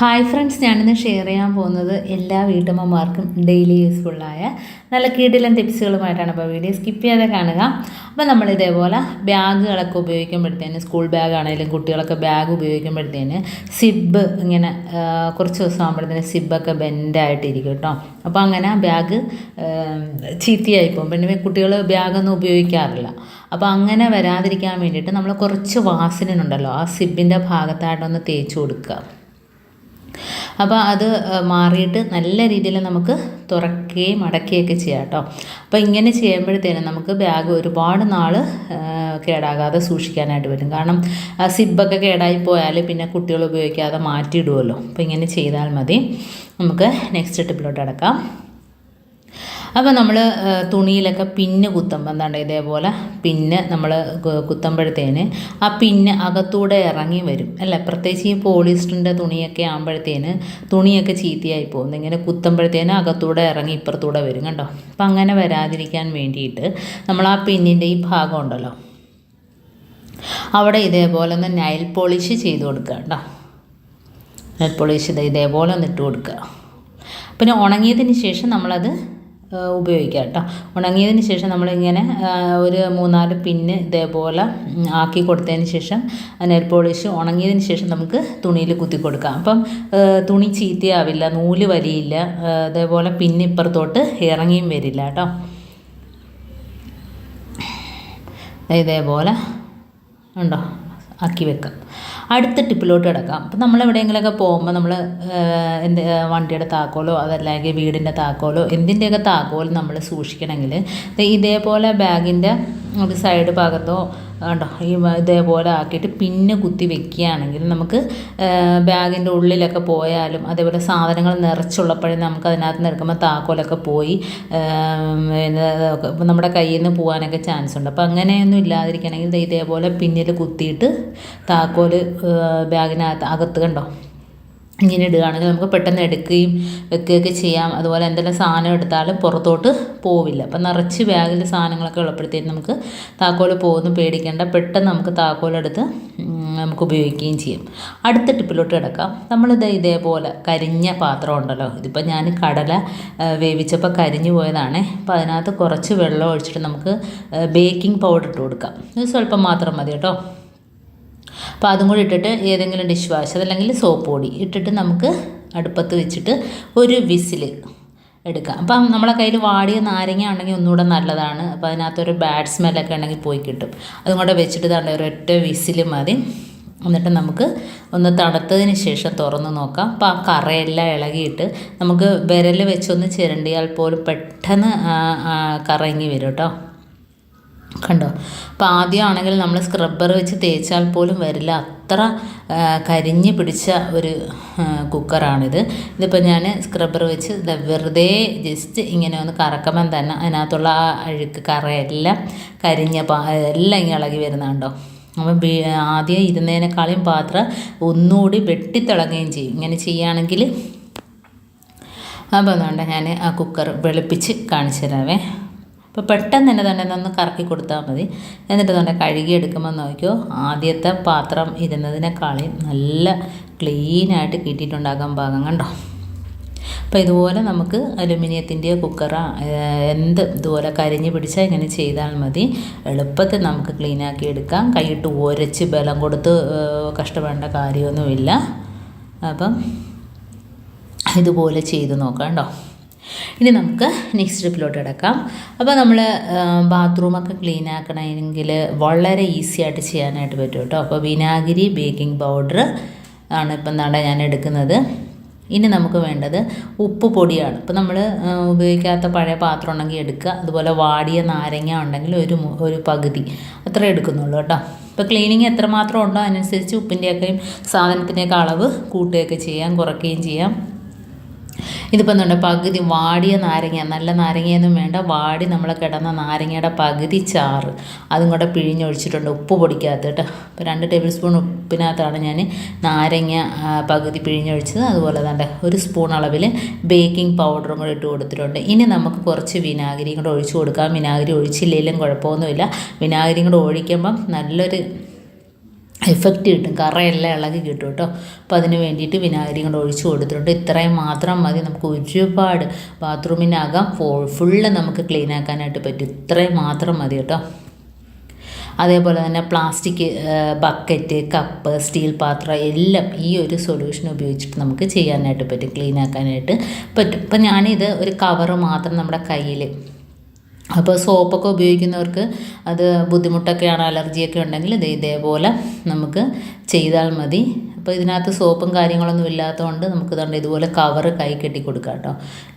Hi friends, ഞാനിന്ന് share ചെയ്യാൻ പോകുന്നത് എല്ലാ വീട്ടമ്മമാർക്കും ഡെയിലി യൂസ്ഫുള്ളായ നല്ല കിടിലൻ ടിപ്സുകളുമായിട്ടാണ്. അപ്പോൾ വീഡിയോ സ്കിപ്പ് ചെയ്യാതെ കാണുക. അപ്പോൾ നമ്മൾ ഇതേപോലെ ബാഗുകളൊക്കെ ഉപയോഗിക്കുമ്പോഴത്തേന്, സ്കൂൾ ബാഗ് ആണെങ്കിലും കുട്ടികളൊക്കെ ബാഗ് ഉപയോഗിക്കുമ്പോഴത്തേന് സിബ് ഇങ്ങനെ കുറച്ച് ദിവസം ആകുമ്പോഴത്തേന് സിബൊക്കെ ബെൻഡായിട്ടിരിക്കും കേട്ടോ. അപ്പോൾ അങ്ങനെ ബാഗ് ചീത്തയായി പോകും. പിന്നെ കുട്ടികൾ ബാഗൊന്നും ഉപയോഗിക്കാറില്ല. അപ്പോൾ അങ്ങനെ വരാതിരിക്കാൻ വേണ്ടിയിട്ട് നമ്മൾ കുറച്ച് വാസലിനുണ്ടല്ലോ, ആ സിബിൻ്റെ ഭാഗത്തായിട്ടൊന്ന് തേച്ച് കൊടുക്കുക. അപ്പോൾ അത് മാറിയിട്ട് നല്ല രീതിയിൽ നമുക്ക് തുറക്കുകയും അടയ്ക്കുകയൊക്കെ ചെയ്യാം കേട്ടോ. അപ്പോൾ ഇങ്ങനെ ചെയ്യുമ്പോഴത്തേനും നമുക്ക് ബാഗ് ഒരുപാട് നാൾ കേടാകാതെ സൂക്ഷിക്കാനായിട്ട് പറ്റും. കാരണം സിബൊക്കെ കേടായി പോയാൽ പിന്നെ കുട്ടികൾ ഉപയോഗിക്കാതെ മാറ്റിയിടുമല്ലോ. അപ്പോൾ ഇങ്ങനെ ചെയ്താൽ മതി. നമുക്ക് നെക്സ്റ്റ് ടിപ്പിലോട്ട് അടക്കാം. അപ്പോൾ നമ്മൾ തുണിയിലൊക്കെ പിന്ന് കുത്തുമ്പോൾ എന്താണ്ട് ഇതേപോലെ പിന്ന് നമ്മൾ കുത്തുമ്പോഴത്തേന് ആ പിന്ന് അകത്തൂടെ ഇറങ്ങി വരും അല്ലേ. പ്രത്യേകിച്ച് ഈ പോളിസ്റ്ററിൻ്റെ തുണിയൊക്കെ ആകുമ്പോഴത്തേന് തുണിയൊക്കെ ചീത്തയായി പോകുന്നു. ഇങ്ങനെ കുത്തുമ്പോഴത്തേന് അകത്തൂടെ ഇറങ്ങി ഇപ്പുറത്തൂടെ വരും കേട്ടോ. അപ്പം അങ്ങനെ വരാതിരിക്കാൻ വേണ്ടിയിട്ട് നമ്മൾ ആ പിന്നിൻ്റെ ഈ ഭാഗം ഉണ്ടല്ലോ, അവിടെ ഇതേപോലെ ഒന്ന് നൈൽ പോളിഷ് ചെയ്ത് കൊടുക്കുക കേട്ടോ. നൈൽ പോളിഷ് ഇതേപോലെ ഒന്ന് ഇട്ട് കൊടുക്കുക. പിന്നെ ഉണങ്ങിയതിന് ശേഷം നമ്മളത് ഉപയോഗിക്കുക കേട്ടോ. ഉണങ്ങിയതിന് ശേഷം നമ്മളിങ്ങനെ ഒരു 3-4 പിന്ന് ഇതേപോലെ ആക്കി കൊടുത്തതിന് ശേഷം നെയിൽ പോളിഷ് ഉണങ്ങിയതിന് ശേഷം നമുക്ക് തുണിയിൽ കുത്തി കൊടുക്കാം. അപ്പം തുണി ചീത്തയാവില്ല, നൂല് വലിയില്ല, ഇതേപോലെ പിന്ന് ഇപ്പുറത്തോട്ട് ഇറങ്ങിയും വരില്ല കേട്ടോ. ഇതേപോലെ ഉണ്ടോ ആക്കി വെക്കാം. അടുത്ത ടിപ്പിലോട്ട് കിടക്കാം. അപ്പം നമ്മൾ എവിടെയെങ്കിലുമൊക്കെ പോകുമ്പോൾ നമ്മൾ വണ്ടിയുടെ താക്കോലോ അതല്ലെങ്കിൽ വീടിൻ്റെ താക്കോലോ എന്തിൻ്റെയൊക്കെ താക്കോൽ നമ്മൾ സൂക്ഷിക്കണമെങ്കിൽ ഇതേപോലെ ബാഗിൻ്റെ ഒരു സൈഡ് ഭാഗത്തോ ഉണ്ടോ ഇതേപോലെ ആക്കിയിട്ട് പിന്നെ കുത്തി വെക്കുകയാണെങ്കിൽ നമുക്ക് ബാഗിൻ്റെ ഉള്ളിലൊക്കെ പോയാലും അതേപോലെ സാധനങ്ങൾ നിറച്ചുള്ളപ്പോഴേ നമുക്ക് അതിനകത്ത് നിന്ന് എടുക്കുമ്പോൾ താക്കോലൊക്കെ പോയി നമ്മുടെ കയ്യിൽ നിന്ന് പോകാനൊക്കെ ചാൻസ് ഉണ്ട്. അപ്പോൾ അങ്ങനെയൊന്നും ഇല്ലാതിരിക്കണമെങ്കിൽ ഇതേപോലെ പിന്നിൽ കുത്തിയിട്ട് താക്കോൽ ബാഗിനകത്ത് അകത്ത് കണ്ടോ ഇങ്ങനെ ഇടുകയാണെങ്കിൽ നമുക്ക് പെട്ടെന്ന് എടുക്കുകയും വെക്കുകയൊക്കെ ചെയ്യാം. അതുപോലെ എന്തെങ്കിലും സാധനം എടുത്താലും പുറത്തോട്ട് പോവില്ല. അപ്പം നിറച്ച് ബാഗിൽ സാധനങ്ങളൊക്കെ ഉള്ളപ്പോഴത്തേക്കും നമുക്ക് താക്കോൽ പോകുന്നു പേടിക്കേണ്ട, പെട്ടെന്ന് നമുക്ക് താക്കോലെടുത്ത് നമുക്ക് ഉപയോഗിക്കുകയും ചെയ്യും. അടുത്ത ടിപ്പിലോട്ട് കിടക്കാം. നമ്മളിത് ഇതേപോലെ കരിഞ്ഞ പാത്രം ഉണ്ടല്ലോ, ഇതിപ്പോൾ ഞാൻ കടല വേവിച്ചപ്പോൾ കരിഞ്ഞു പോയതാണ്. അപ്പോൾ അതിനകത്ത് കുറച്ച് വെള്ളം ഒഴിച്ചിട്ട് നമുക്ക് ബേക്കിംഗ് പൗഡർ ഇട്ട് കൊടുക്കാം. ഇത് സ്വല്പം മാത്രം മതി കേട്ടോ. അപ്പോൾ അതും കൂടി ഇട്ടിട്ട് ഏതെങ്കിലും ഡിഷ് വാഷ് അതല്ലെങ്കിൽ സോപ്പ് പൊടി ഇട്ടിട്ട് നമുക്ക് അടുപ്പത്ത് വെച്ചിട്ട് ഒരു വിസിൽ എടുക്കാം. അപ്പം നമ്മളെ കയ്യിൽ വാടിയ നാരങ്ങ ഉണ്ടെങ്കിൽ ഒന്നുകൂടെ നല്ലതാണ്. അപ്പോൾ അതിനകത്തൊരു ബാഡ് സ്മെല്ലൊക്കെ ഉണ്ടെങ്കിൽ പോയി കിട്ടും. അതും കൂടെ വെച്ചിട്ട് തന്നെ ഒരൊറ്റ വിസിൽ മതി. എന്നിട്ട് നമുക്ക് ഒന്ന് തണുത്തതിന് ശേഷം തുറന്ന് നോക്കാം. അപ്പോൾ ആ കറയെല്ലാം ഇളകിയിട്ട് നമുക്ക് വിരൽ വെച്ചൊന്ന് ചിരണ്ടിയാൽ പോലും പെട്ടെന്ന് കറങ്ങി വരും കേട്ടോ. കണ്ടോ. അപ്പോൾ ആദ്യമാണെങ്കിൽ നമ്മൾ സ്ക്രബ്ബർ വെച്ച് തേച്ചാൽ പോലും വരില്ല, അത്ര കരിഞ്ഞ് പിടിച്ച ഒരു കുക്കറാണിത്. ഇതിപ്പോൾ ഞാൻ സ്ക്രബ്ബർ വെച്ച് വെറുതെ ജസ്റ്റ് ഇങ്ങനെ ഒന്ന് കറക്കുമ്പം തന്നെ അതിനകത്തുള്ള ആ അഴുക്ക് കറയെല്ലാം എല്ലാം ഇങ്ങനെ ഇളകി വരുന്നുണ്ടോ. അപ്പം ആദ്യം ഇരുന്നതിനേക്കാളും പാത്രം ഒന്നുകൂടി വെട്ടിത്തിളങ്ങുകയും ചെയ്യും ഇങ്ങനെ ചെയ്യുകയാണെങ്കിൽ. അപ്പോൾ അതുകൊണ്ട് ഞാൻ ആ കുക്കർ വെളുപ്പിച്ച് കാണിച്ചു തരാവേ. അപ്പോൾ പെട്ടെന്ന് തന്നെ ഒന്ന് കറക്കി കൊടുത്താൽ മതി. എന്നിട്ട് തന്നെ കഴുകിയെടുക്കുമ്പോൾ നോക്കിയോ, ആദ്യത്തെ പാത്രം ഇരുന്നതിനേക്കാളും നല്ല ക്ലീനായിട്ട് കിട്ടിയിട്ടുണ്ടാക്കാൻ പാകം കണ്ടോ. അപ്പോൾ ഇതുപോലെ നമുക്ക് അലുമിനിയത്തിൻ്റെയോ കുക്കറോ ഇതുപോലെ കരിഞ്ഞ് പിടിച്ചാൽ ഇങ്ങനെ ചെയ്താൽ മതി. എളുപ്പത്തിൽ നമുക്ക് ക്ലീനാക്കി എടുക്കാം. കൈയിട്ട് ഉരച്ച് ബലം കൊടുത്ത് കഷ്ടപ്പെടേണ്ട കാര്യമൊന്നുമില്ല. അപ്പം ഇതുപോലെ ചെയ്ത് നോക്കാം കേട്ടോ. ഇനി നമുക്ക് നെക്സ്റ്റ് ടിപ്പിലോട്ട് കിടക്കാം. അപ്പോൾ നമ്മൾ ബാത്റൂമൊക്കെ ക്ലീൻ ആക്കണമെങ്കിൽ വളരെ ഈസി ആയിട്ട് ചെയ്യാനായിട്ട് പറ്റും കേട്ടോ. അപ്പോൾ വിനാഗിരി ബേക്കിംഗ് പൗഡർ ആണ് ഇപ്പം ഞാൻ എടുക്കുന്നത്. ഇനി നമുക്ക് വേണ്ടത് ഉപ്പ് പൊടിയാണ്. ഇപ്പോൾ നമ്മൾ ഉപയോഗിക്കാത്ത പഴയ പാത്രം ഉണ്ടെങ്കിൽ എടുക്കുക. അതുപോലെ വാടിയ നാരങ്ങ ഉണ്ടെങ്കിൽ ഒരു പകുതി അത്ര എടുക്കുന്നുള്ളൂ കേട്ടോ. ഇപ്പോൾ ക്ലീനിങ് എത്രമാത്രം ഉണ്ടോ അതിനനുസരിച്ച് ഉപ്പിൻ്റെയൊക്കെയും സാധനത്തിൻ്റെയൊക്കെ അളവ് കൂട്ടുകയൊക്കെ ചെയ്യാം, കുറയ്ക്കുകയും ചെയ്യാം. ഇതിപ്പോൾ എന്തുണ്ട്, പകുതി വാടിയ നാരങ്ങ, നല്ല നാരങ്ങയൊന്നും വേണ്ട, വാടി നമ്മൾ കിടന്ന നാരങ്ങയുടെ പകുതി ചാറ് അതും കൂടെ പിഴിഞ്ഞൊഴിച്ചിട്ടുണ്ട് ഉപ്പ് പൊടിക്കകത്ത് കേട്ടോ. അപ്പോൾ 2 ടേബിൾ സ്പൂൺ ഉപ്പിനകത്താണ് ഞാൻ നാരങ്ങ പകുതി പിഴിഞ്ഞൊഴിച്ചത്. അതുപോലെ തന്നെ 1 സ്പൂൺ അളവിൽ ബേക്കിംഗ് പൗഡറും കൂടെ ഇട്ട് കൊടുത്തിട്ടുണ്ട്. ഇനി നമുക്ക് കുറച്ച് വിനാഗിരിയും കൂടെ ഒഴിച്ച് കൊടുക്കാം. വിനാഗിരി ഒഴിച്ചില്ലെങ്കിലും കുഴപ്പമൊന്നുമില്ല. വിനാഗിരിയും കൂടെ ഒഴിക്കുമ്പം നല്ലൊരു എഫക്റ്റ് കിട്ടും, കറയെല്ലാം ഇളകി കിട്ടും കേട്ടോ. അപ്പോൾ അതിന് വേണ്ടിയിട്ട് വിനാഗിരി കൊണ്ട് ഒഴിച്ച് കൊടുത്തിട്ടുണ്ട്. ഇത്രയും മാത്രം മതി, നമുക്ക് ഒരുപാട് ബാത്റൂമിനകം ഫുള്ള് നമുക്ക് ക്ലീൻ ആക്കാനായിട്ട് പറ്റും. ഇത്രയും മാത്രം മതി കേട്ടോ. അതേപോലെ തന്നെ പ്ലാസ്റ്റിക് ബക്കറ്റ്, കപ്പ്, സ്റ്റീൽ പാത്രം എല്ലാം ഈ ഒരു സൊല്യൂഷൻ ഉപയോഗിച്ചിട്ട് നമുക്ക് ചെയ്യാനായിട്ട് പറ്റും, ക്ലീൻ ആക്കാനായിട്ട് പറ്റും. അപ്പം ഞാനിത് ഒരു കവറ് മാത്രം നമ്മുടെ കയ്യിൽ, അപ്പോൾ സോപ്പൊക്കെ ഉപയോഗിക്കുന്നവർക്ക് അത് ബുദ്ധിമുട്ടൊക്കെയാണ്, അലർജിയൊക്കെ ഉണ്ടെങ്കിൽ ഇതേപോലെ നമുക്ക് ചെയ്താൽ മതി. അപ്പോൾ ഇതിനകത്ത് സോപ്പും കാര്യങ്ങളൊന്നും ഇല്ലാത്തതുകൊണ്ട് നമുക്ക് തന്നെ ഇതുപോലെ കവറ് കൈ കെട്ടി കൊടുക്കാം കേട്ടോ.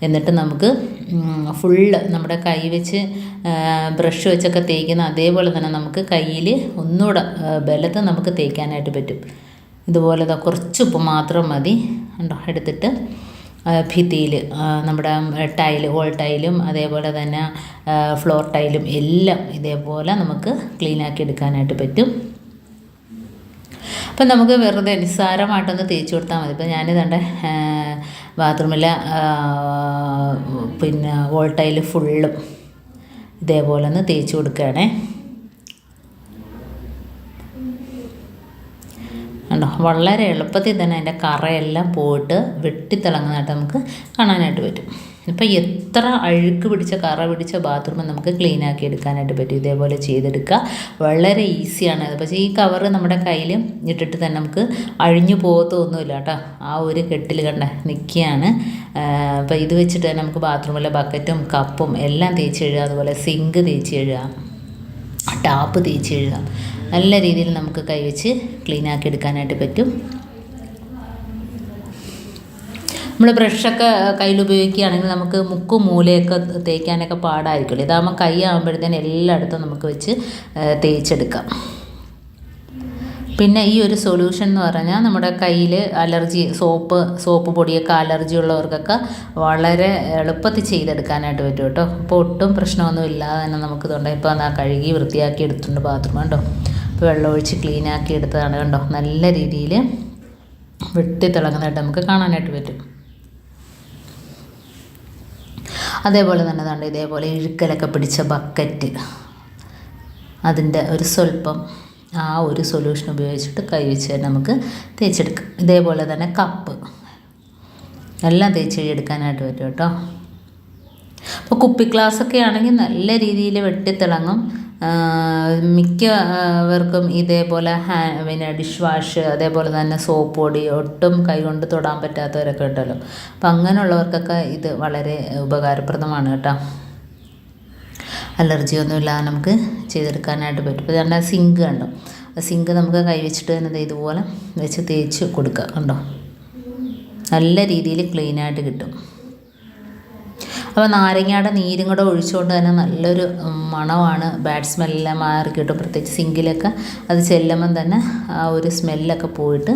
എന്നിട്ട് നമുക്ക് ഫുള്ള് നമ്മുടെ കൈ വെച്ച് ബ്രഷ് വെച്ചൊക്കെ തേക്കുന്ന അതേപോലെ തന്നെ നമുക്ക് കയ്യിൽ ഒന്നുകൂടെ ബലത്ത് നമുക്ക് തേക്കാനായിട്ട് പറ്റും. ഇതുപോലെ കുറച്ച് ഉപ്പ് മാത്രം മതി കണ്ടോ. എടുത്തിട്ട് ഭിത്തിയിൽ നമ്മുടെ ടൈല്, ഹോൾ ടൈലും അതേപോലെ തന്നെ ഫ്ലോർ ടൈലും എല്ലാം ഇതേപോലെ നമുക്ക് ക്ലീനാക്കി എടുക്കാനായിട്ട് പറ്റും. അപ്പം നമുക്ക് വെറുതെ നിസ്സാരമായിട്ടൊന്ന് തേച്ച് കൊടുത്താൽ മതി. ഇപ്പം ഞാനിതുണ്ട് ബാത്റൂമിലെ പിന്നെ ഹോൾ ടൈല് ഫുള്ളും ഇതേപോലെ ഒന്ന് തേച്ച് കൊടുക്കുകയാണേ. കണ്ടോ, വളരെ എളുപ്പത്തിൽ തന്നെ അതിൻ്റെ കറയെല്ലാം പോയിട്ട് വെട്ടിത്തിളങ്ങുന്നതായിട്ട് നമുക്ക് കാണാനായിട്ട് പറ്റും. ഇപ്പം എത്ര അഴുക്ക് പിടിച്ച കറ പിടിച്ച ബാത്റൂം നമുക്ക് ക്ലീൻ ആക്കി എടുക്കാനായിട്ട് പറ്റും. ഇതേപോലെ ചെയ്തെടുക്കുക, വളരെ ഈസിയാണ്. അത് പക്ഷേ ഈ കവറ് നമ്മുടെ കയ്യിൽ ഇട്ടിട്ട് തന്നെ നമുക്ക് അഴിഞ്ഞു പോകത്തൊന്നുമില്ല കേട്ടോ. ആ ഒരു കെട്ടിൽ കണ്ട നിൽക്കുകയാണ്. അപ്പോൾ ഇത് വെച്ചിട്ട് തന്നെ നമുക്ക് ബാത്റൂമിലെ ബക്കറ്റും കപ്പും എല്ലാം തേച്ച് കഴുകുക, അതുപോലെ സിങ്ക് തേച്ച് കഴുകുക, ടാപ്പ് തേച്ച് കഴുകുക. നല്ല രീതിയിൽ നമുക്ക് കൈവച്ച് ക്ലീൻ ആക്കി എടുക്കാനായിട്ട് പറ്റും. നമ്മൾ ബ്രഷൊക്കെ കയ്യിൽ ഉപയോഗിക്കുകയാണെങ്കിൽ നമുക്ക് മുക്കും മൂലയൊക്കെ തേക്കാനൊക്കെ പാടായിരിക്കുമല്ലോ. ഇതാകുമ്പോൾ കൈ ആകുമ്പോഴത്തേന് എല്ലായിടത്തും നമുക്ക് വെച്ച് തേച്ചെടുക്കാം. പിന്നെ ഈ ഒരു സൊല്യൂഷൻ എന്ന് പറഞ്ഞാൽ നമ്മുടെ കയ്യിൽ അലർജി, സോപ്പ് പൊടിയൊക്കെ അലർജി ഉള്ളവർക്കൊക്കെ വളരെ എളുപ്പത്തിൽ ചെയ്തെടുക്കാനായിട്ട് പറ്റും കേട്ടോ. അപ്പോൾ ഒട്ടും പ്രശ്നമൊന്നും ഇല്ലാതെ തന്നെ നമുക്ക് ഇതുണ്ട്. ഇപ്പോൾ എന്നാൽ കഴുകി വൃത്തിയാക്കി എടുത്തിട്ടുണ്ട് ബാത്റൂം കണ്ടോ. ഇപ്പോൾ വെള്ളമൊഴിച്ച് ക്ലീനാക്കി എടുത്തതാണ് കണ്ടോ. നല്ല രീതിയിൽ വെട്ടിത്തിളങ്ങുന്നതായിട്ട് നമുക്ക് കാണാനായിട്ട് പറ്റും. അതേപോലെ തന്നെ കണ്ടോ, ഇതേപോലെ ഇഴുക്കലൊക്കെ പിടിച്ച ബക്കറ്റ്, അതിൻ്റെ ഒരു സ്വല്പം ആ ഒരു സൊല്യൂഷൻ ഉപയോഗിച്ചിട്ട് കൈ വെച്ച് തന്നെ നമുക്ക് തേച്ചെടുക്കാം. ഇതേപോലെ തന്നെ കപ്പ് എല്ലാം തേച്ച് എടുക്കാനായിട്ട് പറ്റും കേട്ടോ. അപ്പോൾ കുപ്പി ഗ്ലാസ്സൊക്കെ ആണെങ്കിൽ നല്ല രീതിയിൽ വെട്ടിത്തിളങ്ങും. മിക്കവർക്കും ഇതേപോലെ പിന്നെ ഡിഷ് വാഷ്, അതേപോലെ തന്നെ സോപ്പ് പൊടി ഒട്ടും കൈകൊണ്ട് തൊടാൻ പറ്റാത്തവരൊക്കെ ഉണ്ടല്ലോ. അപ്പം അങ്ങനെയുള്ളവർക്കൊക്കെ ഇത് വളരെ ഉപകാരപ്രദമാണ് കേട്ടോ. അലർജിയൊന്നും ഇല്ലാതെ നമുക്ക് ചെയ്തെടുക്കാനായിട്ട് പറ്റും. ഇപ്പോൾ തന്നെ സിങ്ക് കണ്ടോ, സിങ്ക് നമുക്ക് കൈ വെച്ചിട്ട് തന്നെ ഇതുപോലെ വെച്ച് തേച്ച് കൊടുക്കുക കണ്ടോ. നല്ല രീതിയിൽ ക്ലീനായിട്ട് കിട്ടും. അപ്പോൾ നാരങ്ങയുടെ നീരും കൂടെ ഒഴിച്ചുകൊണ്ട് തന്നെ നല്ലൊരു മണമാണ്, ബാഡ് സ്മെല്ലെല്ലാം മാറി കിട്ടും. പ്രത്യേകിച്ച് സിങ്കിലൊക്കെ അത് ചെല്ലുമ്പം തന്നെ ആ ഒരു സ്മെല്ലൊക്കെ പോയിട്ട്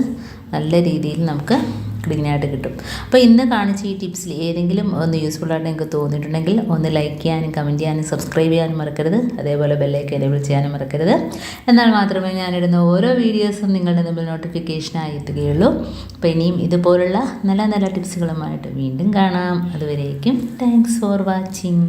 നല്ല രീതിയിൽ നമുക്ക് ക്ലീനായിട്ട് കിട്ടും. അപ്പോൾ ഇന്ന് കാണിച്ച ഈ ടിപ്സിൽ ഏതെങ്കിലും ഒന്ന് യൂസ്ഫുള്ളായിട്ട് നിങ്ങൾക്ക് തോന്നിയിട്ടുണ്ടെങ്കിൽ ഒന്ന് ലൈക്ക് ചെയ്യാനും കമൻറ്റ് ചെയ്യാനും സബ്സ്ക്രൈബ് ചെയ്യാനും മറക്കരുത്. അതേപോലെ ബെല്ലൈക്കൻ എനേബിൾ ചെയ്യാനും മറക്കരുത്. എന്നാൽ മാത്രമേ ഞാനിടുന്ന ഓരോ വീഡിയോസും നിങ്ങളുടെ മുമ്പിൽ നോട്ടിഫിക്കേഷനായി എത്തുകയുള്ളൂ. അപ്പോൾ ഇനിയും ഇതുപോലുള്ള നല്ല നല്ല ടിപ്സുകളുമായിട്ട് വീണ്ടും കാണാം. അതുവരേക്കും താങ്ക്സ് ഫോർ വാച്ചിങ്.